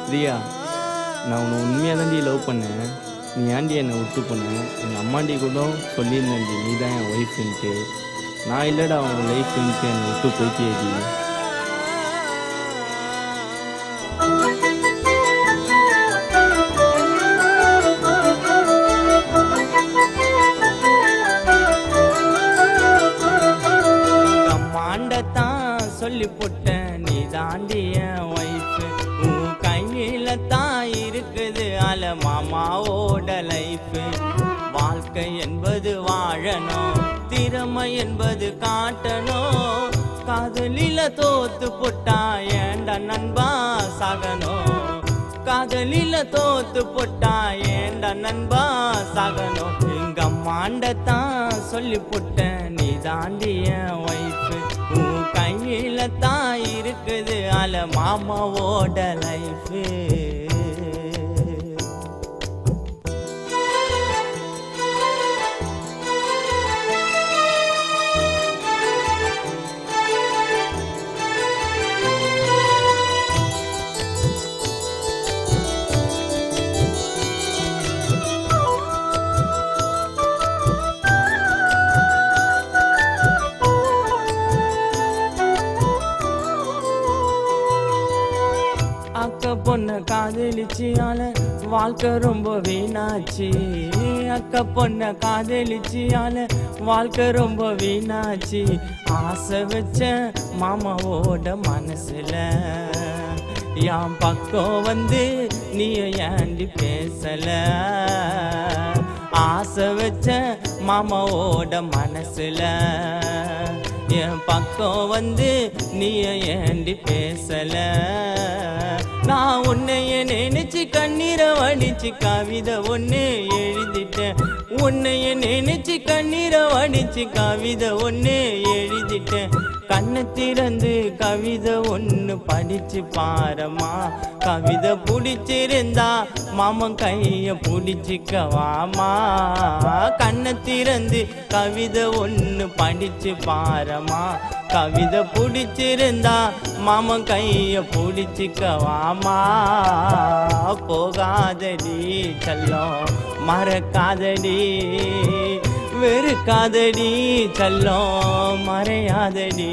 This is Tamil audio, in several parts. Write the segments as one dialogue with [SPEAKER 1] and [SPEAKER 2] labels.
[SPEAKER 1] பிரியா, நான் உன்னை உண்மையாக தாண்டி லவ் பண்ணேன். நீ ஏன்டி என்னை விட்டு போன? எங்கள் அம்மாண்டி கூட சொல்லியிருந்தேன்டி நீ தான் என் ஒய்ஃப்ன்ட்டு. நான் இல்லைடா அவங்க லைஃப்ன்ட்டு என்னை விட்டு போய்ட்டியேடி.
[SPEAKER 2] அம்மாண்டத்தான் சொல்லி போட்டேன் நீ தாண்டி என் ஒய்ஃப். உன் கையில தான் இருக்குது அல மாமாவோட லைஃப். வாழ்க்கை என்பது வாழணும், திறமை என்பது காட்டணும். காதலில தோத்து போட்டா ஏண்டா நண்பா சாகணும். காதலில தோத்து போட்டா ஏண்டா நண்பா சாகணும். எங்க அம்மாண்டத்தான் சொல்லி போட்டேன் நீ தாண்டி என் ஒய்ஃப். உன் கையில தான் இருக்குது அல மாமாவோட லைஃப். அக்க பொண்ண காதலிச்சியால வாழ்க்கை ரொம்ப வீணாச்சு. அக்க பொண்ண காதலிச்சியால வாழ்க்கை ரொம்ப வீணாச்சு. ஆசை வச்ச மாமாவோட மனசுல என் பக்கம் வந்து நீ ஏண்டி பேசல. ஆசை வச்ச மாமாவோட மனசுல என் பக்கம் வந்து நீ ஏண்டி பேசல. நான் உன்னைய நினைச்சு கண்ணீரை வடிச்சு கவிதை ஒன்று எழுதிட்டேன். உன்னைய நினைச்சு கண்ணீரை வடிச்சு கவிதை ஒன்று எழுதிட்டேன். கண்ணை திறந்து கவிதை ஒன்று படிச்சு பாரம்மா. கவிதை பிடிச்சிருந்தா மாமன் கைய பிடிச்சிக்கவாமா. கண்ணை திறந்து கவிதை ஒன்று படிச்சு பாரம்மா. கவிதை பிடிச்சிருந்தா மாமன் கைய பிடிச்சிக்கவாமா. போகாதடி செல்லம் மறக்காதடி, வெறுக்காதடி செல்லம் மறையாதடி.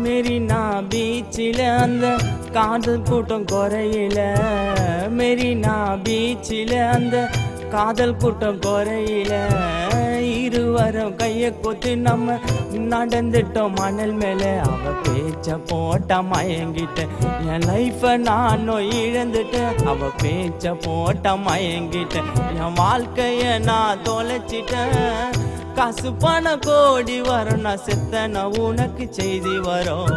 [SPEAKER 2] மெரினா பீச்சில் அந்த காதல் கூட்டம் குறையில. மெரினா பீச்சில் அந்த காதல் கூட்டம் குறையில. இருவரும் கையை கொத்து நம்ம நடந்துட்டோம் மணல் மேலே. அவ பேச்ச போட்டா மயங்கிட்டேன், என் லைஃபை நானும் இழந்துட்டேன். அவ பேச்ச போட்டா மயங்கிட்டேன், என் வாழ்க்கைய நான் தொலைச்சிட்டேன். காசு பண கோடி வரும், நான் செத்தன உனக்கு செய்தி வரும்.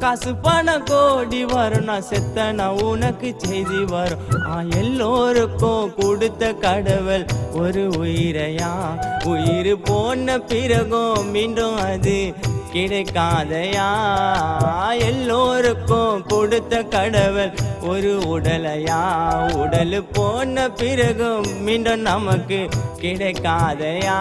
[SPEAKER 2] காசு பண கோடி வரும், நான் செத்தன உனக்கு செய்தி வரும். எல்லோருக்கும் கொடுத்த கடவுள் ஒரு உயிரையா. உயிர் போன பிறகும் மீண்டும் அது கிடைக்காதையா. எல்லோருக்கும் கொடுத்த கடவுள் ஒரு உடலையா. உடல் போன பிறகும் மீண்டும் நமக்கு கிடைக்காதையா.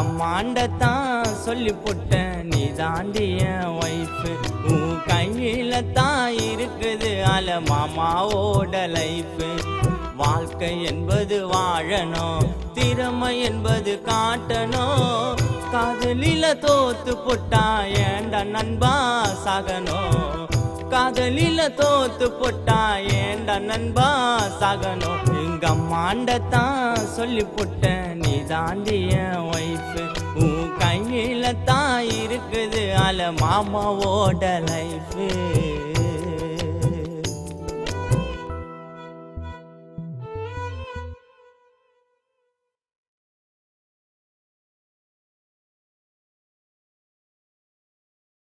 [SPEAKER 2] அம்மாண்டத்தான் சொல்லி போட்டேன் நீ தாண்டி என் ஒய்ஃப். உன் கையில தான் இருக்குது அல மாமாவோட லைஃப். வாழ்க்கை என்பது வாழணும், திறமை என்பது காட்டணும். காதலில தோத்து போட்டா ஏண்டா நண்பா சாகணும். காதலில தோத்து போட்டா ஏண்டா நண்பா சாகணும். எங்க அம்மாண்டத்தான் சொல்லி போட்டேன் நீ தாண்டி என் ஒய்ஃப். உன் கையில தான் இருக்குது அல மாமாவோட லைஃப்.